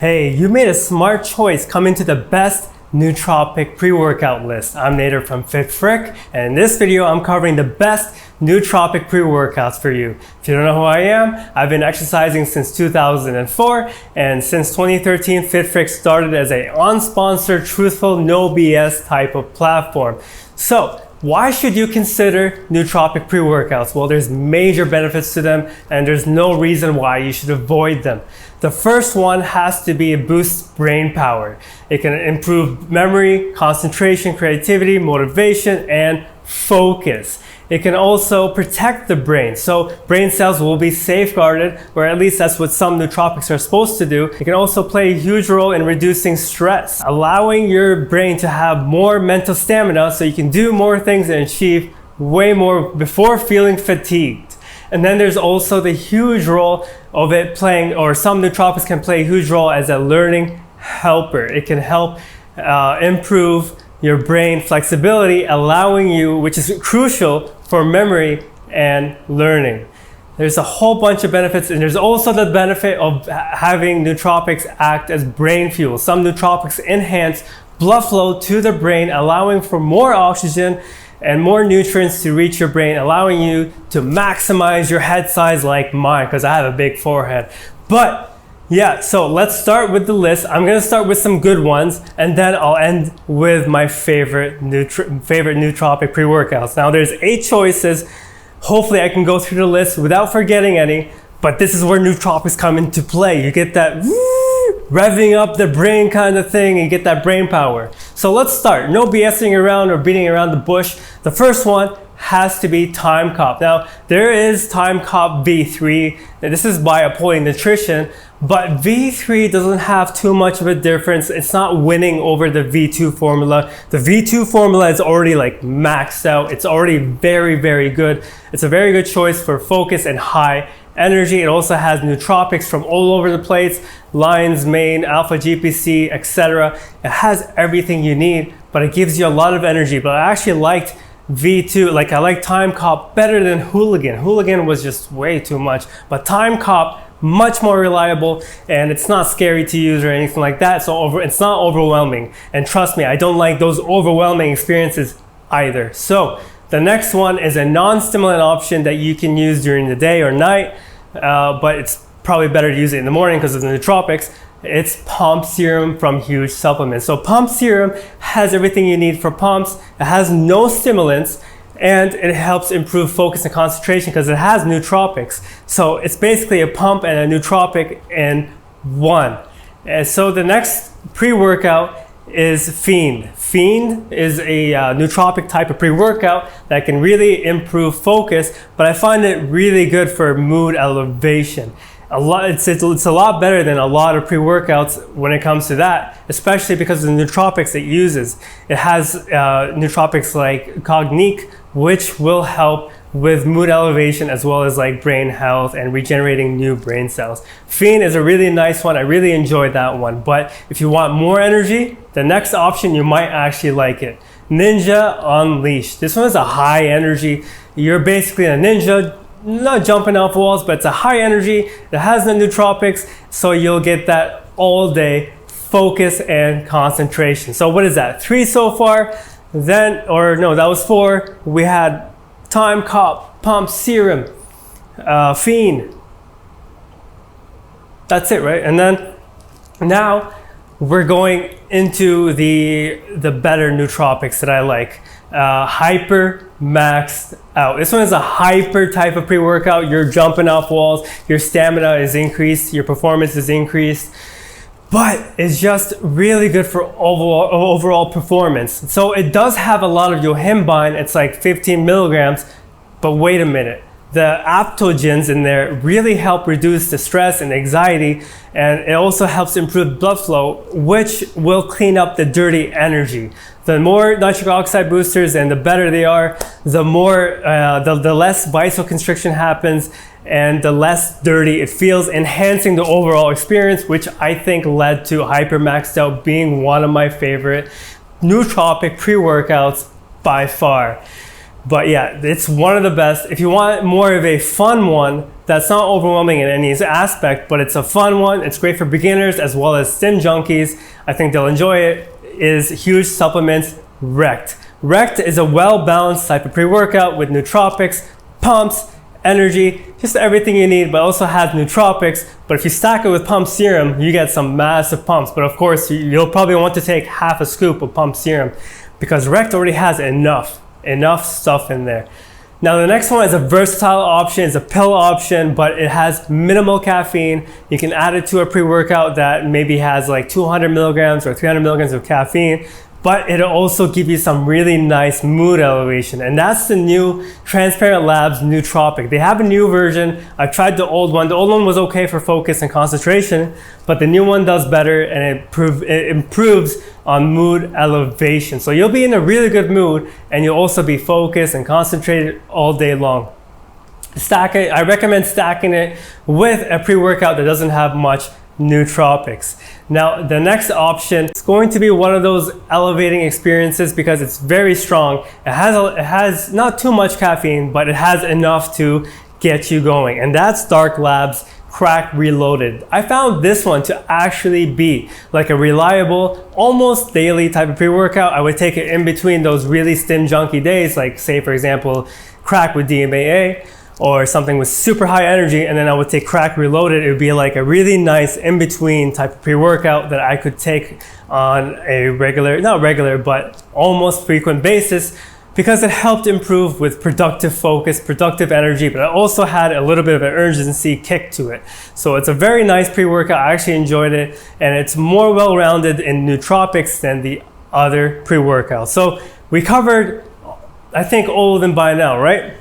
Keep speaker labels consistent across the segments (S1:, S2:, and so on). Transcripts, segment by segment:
S1: Hey, you made a smart choice coming to the best nootropic pre-workout list. I'm Nader from FitFrek, and in this video I'm covering the best nootropic pre-workouts for you. If you don't know who I am, I've been exercising since 2004, and since 2013 FitFrek started as a unsponsored, truthful, no BS type of platform. So why should you consider nootropic pre-workouts? Well, there's major benefits to them and there's no reason why you should avoid them. The first one has to be it boosts brain power. It can improve memory, concentration, creativity, motivation, and focus. It can also protect the brain, so brain cells will be safeguarded, or at least that's what some nootropics are supposed to do. It can also play a huge role in reducing stress, allowing your brain to have more mental stamina so you can do more things and achieve way more before feeling fatigued. And then there's also the huge role of it playing, or some nootropics can play a huge role as a learning helper. It can help improve your brain flexibility, allowing you, which is crucial for memory and learning. There's a whole bunch of benefits, and there's also the benefit of having nootropics act as brain fuel. Some nootropics enhance blood flow to the brain, allowing for more oxygen and more nutrients to reach your brain, allowing you to maximize your head size like mine, because I have a big forehead. But yeah, so let's start with the list. I'm gonna start with some good ones, and then I'll end with my favorite nootropic pre-workouts. Now there's 8 choices. Hopefully I can go through the list without forgetting any, but this is where nootropics come into play. You get that revving up the brain kind of thing, and you get that brain power. So let's start. No BSing around or beating around the bush. The first one has to be Time Cop. Now, there is Time Cop V3. This is by Apollo Nutrition, but V3 doesn't have too much of a difference. It's not winning over the V2 formula. The V2 formula is already like maxed out. It's already very, very good. It's a very good choice for focus and high energy. It also has nootropics from all over the place, lion's mane, alpha GPC, etc. It has everything you need, but it gives you a lot of energy. But I actually liked V2, I like Time Cop better than Hooligan. Hooligan was just way too much, but Time Cop, much more reliable, and it's not scary to use or anything like that, so it's not overwhelming. And trust me, I don't like those overwhelming experiences either. So the next one is a non-stimulant option that you can use during the day or night, but it's probably better to use it in the morning because of the nootropics. It's Pump Serum from Huge Supplements. So Pump Serum has everything you need for pumps. It has no stimulants, and it helps improve focus and concentration because it has nootropics. So it's basically a pump and a nootropic in one. And so the next pre-workout is Fiend. Fiend is a nootropic type of pre-workout that can really improve focus, but I find it really good for mood elevation. It's a lot better than a lot of pre-workouts when it comes to that, especially because of the nootropics it uses. It has nootropics like Cognique, which will help with mood elevation as well as like brain health and regenerating new brain cells. Fiend is a really nice one. I really enjoyed that one. But if you want more energy, the next option, you might actually like it. Ninja Unleashed. This one is a high energy. You're basically a ninja, not jumping off walls, but it's a high energy. It has the nootropics, so you'll get that all day focus and concentration. So what is that? 3 so far. Then, or no, that was 4. We had Time Cop, Pump Serum, Fiend. That's it, right? And then now we're going into the better nootropics that I like. Hyper Maxed Out. This one is a hyper type of pre-workout. You're jumping off walls, your stamina is increased, your performance is increased, but it's just really good for overall performance. So it does have a lot of yohimbine. It's like 15 milligrams, but wait a minute. The adaptogens in there really help reduce the stress and anxiety, and it also helps improve blood flow, which will clean up the dirty energy. The more nitric oxide boosters and the better they are, the more, the less vasoconstriction happens and the less dirty it feels, enhancing the overall experience, which I think led to Hyper Maxed Out being one of my favorite nootropic pre-workouts by far. But yeah, it's one of the best. If you want more of a fun one that's not overwhelming in any aspect, but it's a fun one, it's great for beginners as well as stim junkies, I think they'll enjoy it, is Huge Supplements Rect. Rect is a well-balanced type of pre-workout with nootropics, pumps, energy, just everything you need, but also has nootropics. But if you stack it with pump serum, you get some massive pumps. But of course, you'll probably want to take half a scoop of pump serum because Rect already has enough stuff in there. Now the next one is a versatile option. It's a pill option, but it has minimal caffeine. You can add it to a pre-workout that maybe has like 200 milligrams or 300 milligrams of caffeine, but it'll also give you some really nice mood elevation. And that's the new Transparent Labs Nootropic. They have a new version. I tried the old one. The old one was okay for focus and concentration, but the new one does better, and it improves on mood elevation. So you'll be in a really good mood, and you'll also be focused and concentrated all day long. I recommend stacking it with a pre-workout that doesn't have much nootropics. Now the next option is going to be one of those elevating experiences because it's very strong. It has not too much caffeine, but it has enough to get you going, and that's Dark Labs Crack Reloaded. I found this one to actually be like a reliable, almost daily type of pre-workout. I would take it in between those really stim junky days, like say for example crack with DMAA, or something with super high energy, and then I would take Crack Reloaded. It would be like a really nice in-between type of pre-workout that I could take on a not regular, but almost frequent basis, because it helped improve with productive focus, productive energy, but it also had a little bit of an urgency kick to it. So it's a very nice pre-workout. I actually enjoyed it, and it's more well-rounded in nootropics than the other pre-workouts. So we covered, I think, all of them by now, right?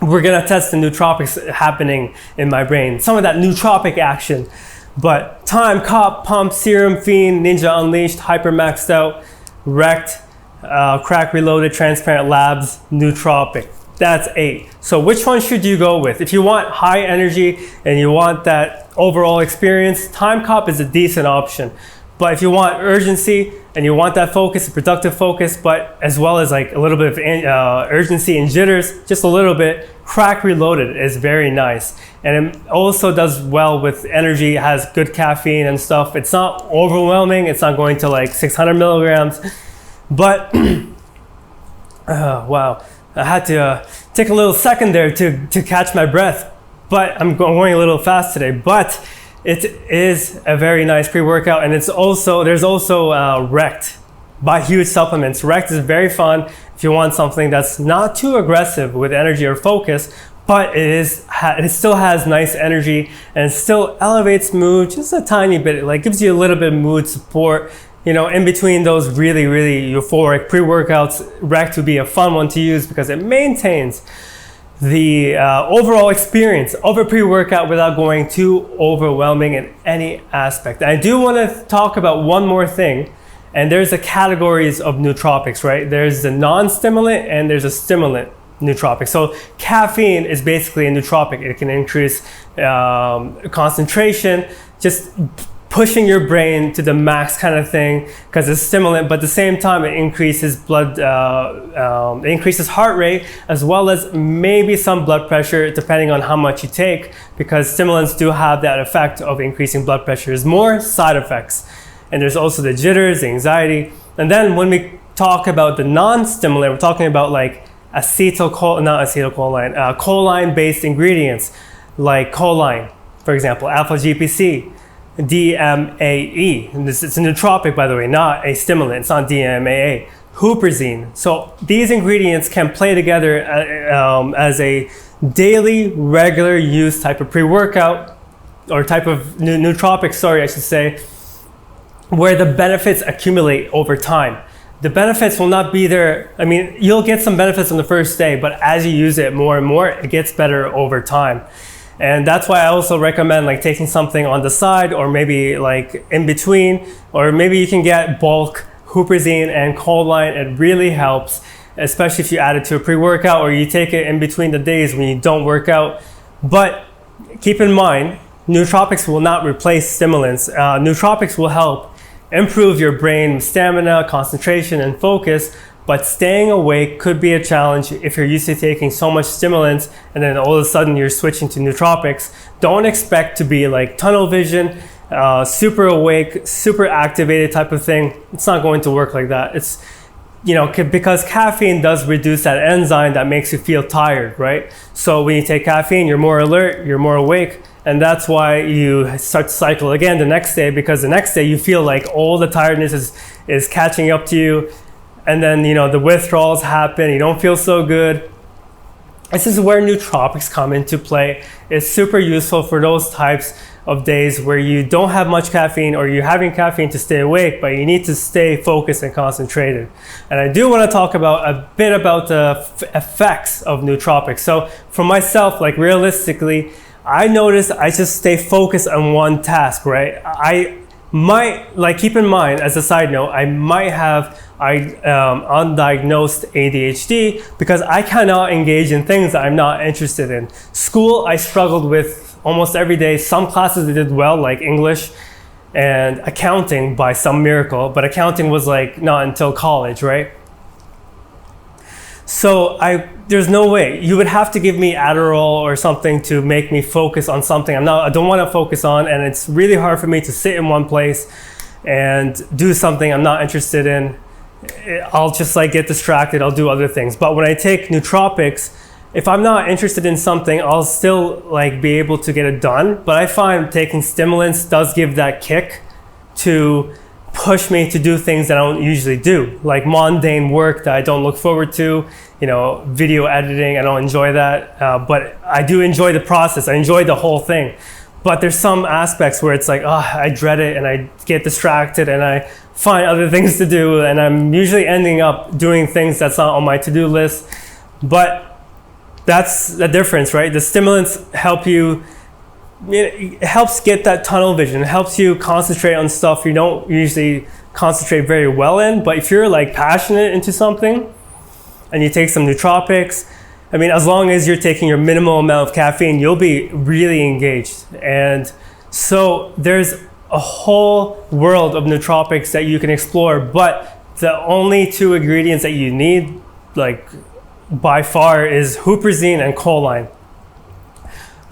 S1: We're gonna test the nootropics happening in my brain, some of that nootropic action. But Time, Cop, Pump, Serum, Fiend, Ninja Unleashed, Hyper Maxed Out, Rect, Crack Reloaded, Transparent Labs, Nootropic. That's 8. So which one should you go with? If you want high energy and you want that overall experience, Time Cop is a decent option. But if you want urgency and you want that focus, a productive focus, but as well as like a little bit of urgency and jitters, just a little bit, Crack Reloaded is very nice. And it also does well with energy. It has good caffeine and stuff. It's not overwhelming. It's not going to like 600 milligrams. But, wow, I had to take a little second there to catch my breath. But I'm going a little fast today. But it is a very nice pre-workout, and there's also Rect by Huge Supplements. Rect is very fun if you want something that's not too aggressive with energy or focus, but it still has nice energy and still elevates mood just a tiny bit. It like gives you a little bit of mood support. You know, in between those really, really euphoric pre-workouts, Rect would be a fun one to use because it maintains the overall experience of a pre-workout without going too overwhelming in any aspect. I do want to talk about one more thing, and there's the categories of nootropics, right? There's the non-stimulant and there's a stimulant nootropic. So caffeine is basically a nootropic. It can increase concentration, just pushing your brain to the max kind of thing because it's stimulant, but at the same time it increases it increases heart rate as well as maybe some blood pressure depending on how much you take, because stimulants do have that effect of increasing blood pressure. There's more side effects, and there's also the jitters, the anxiety. And then when we talk about the non-stimulant, we're talking about like choline based ingredients like choline, for example, alpha GPC, DMAE, and it's a nootropic, by the way, not a stimulant. It's not DMAA. Huperzine. So these ingredients can play together as a daily, regular use type of pre-workout, or type of nootropic, sorry, I should say, where the benefits accumulate over time. The benefits will not be there. I mean, you'll get some benefits on the first day, but as you use it more and more, it gets better over time. And that's why I also recommend like taking something on the side, or maybe like in between, or maybe you can get bulk huperzine and choline. It really helps, especially if you add it to a pre-workout or you take it in between the days when you don't work out. But keep in mind, nootropics will not replace stimulants. Nootropics will help improve your brain stamina, concentration, and focus, but staying awake could be a challenge if you're used to taking so much stimulants and then all of a sudden you're switching to nootropics. Don't expect to be like tunnel vision, super awake, super activated type of thing. It's not going to work like that. It's, because caffeine does reduce that enzyme that makes you feel tired, right? So when you take caffeine, you're more alert, you're more awake, and that's why you start to cycle again the next day, because the next day you feel like all the tiredness is catching up to you. And then, the withdrawals happen, you don't feel so good. This is where nootropics come into play. It's super useful for those types of days where you don't have much caffeine or you're having caffeine to stay awake, but you need to stay focused and concentrated. And I do want to talk a bit about the effects of nootropics. So for myself, like realistically, I noticed I just stay focused on one task, right? I might, keep in mind, as a side note, I might have undiagnosed ADHD because I cannot engage in things that I'm not interested in. School, I struggled with almost every day. Some classes I did well, like English and accounting by some miracle, but accounting was not until college, right? So there's no way. You would have to give me Adderall or something to make me focus on something I don't want to focus on, and it's really hard for me to sit in one place and do something I'm not interested in. I'll just get distracted, I'll do other things. But when I take nootropics, if I'm not interested in something, I'll still be able to get it done. But I find taking stimulants does give that kick to push me to do things that I don't usually do, like mundane work that I don't look forward to, video editing, I don't enjoy that, but I do enjoy the process, I enjoy the whole thing. But there's some aspects where it's I dread it and I get distracted and I find other things to do, and I'm usually ending up doing things that's not on my to-do list. But that's the difference, right? The stimulants help you, it helps get that tunnel vision. It helps you concentrate on stuff you don't usually concentrate very well in. But if you're passionate into something and you take some nootropics, as long as you're taking your minimal amount of caffeine, you'll be really engaged. And so there's a whole world of nootropics that you can explore, but the only two ingredients that you need, by far, is huperzine and choline.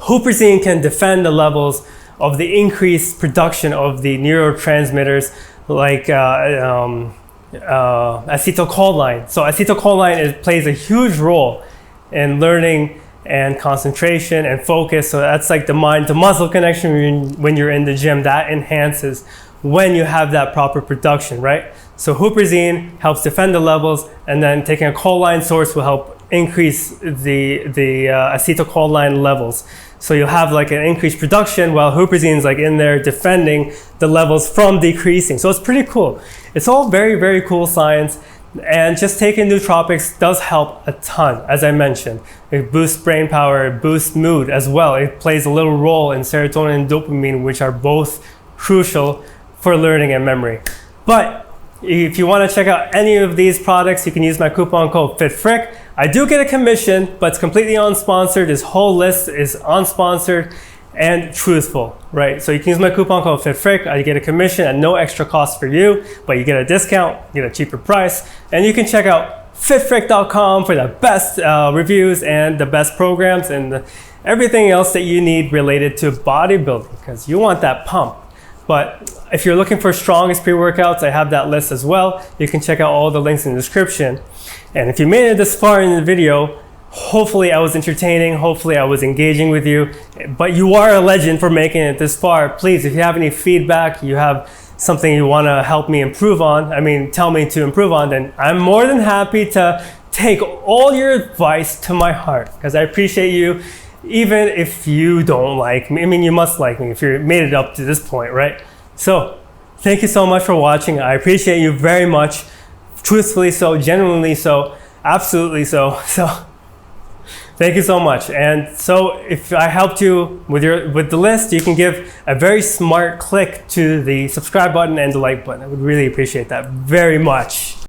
S1: Huperzine can defend the levels of the increased production of the neurotransmitters acetylcholine. So acetylcholine plays a huge role in learning and concentration and focus. So that's the mind to muscle connection when you're in the gym. That enhances when you have that proper production, right? So huperzine helps defend the levels, and then taking a choline source will help increase the acetylcholine levels. So you'll have an increased production while huperzine is in there defending the levels from decreasing. So it's pretty cool. It's all very, very cool science. And just taking nootropics does help a ton, as I mentioned. It boosts brain power, it boosts mood as well. It plays a little role in serotonin and dopamine, which are both crucial for learning and memory. But if you want to check out any of these products, you can use my coupon code FitFrek. I do get a commission, but it's completely unsponsored. This whole list is unsponsored and truthful, right? So you can use my coupon code FitFrek. I get a commission at no extra cost for you, but you get a discount, you get a cheaper price, and you can check out FitFrek.com for the best reviews and the best programs and everything else that you need related to bodybuilding, because you want that pump. But if you're looking for strongest pre-workouts, I have that list as well. You can check out all the links in the description. And if you made it this far in the video, hopefully I was entertaining, hopefully I was engaging with you, but you are a legend for making it this far. Please, if you have any feedback, you have something you want to help me improve on, tell me to improve on, then I'm more than happy to take all your advice to my heart, because I appreciate you, even if you don't like me. You must like me if you made it up to this point, right? So thank you so much for watching. I appreciate you very much. Truthfully so, genuinely so, absolutely so. Thank you so much. And so if I helped you with the list, you can give a very smart click to the subscribe button and the like button. I would really appreciate that very much.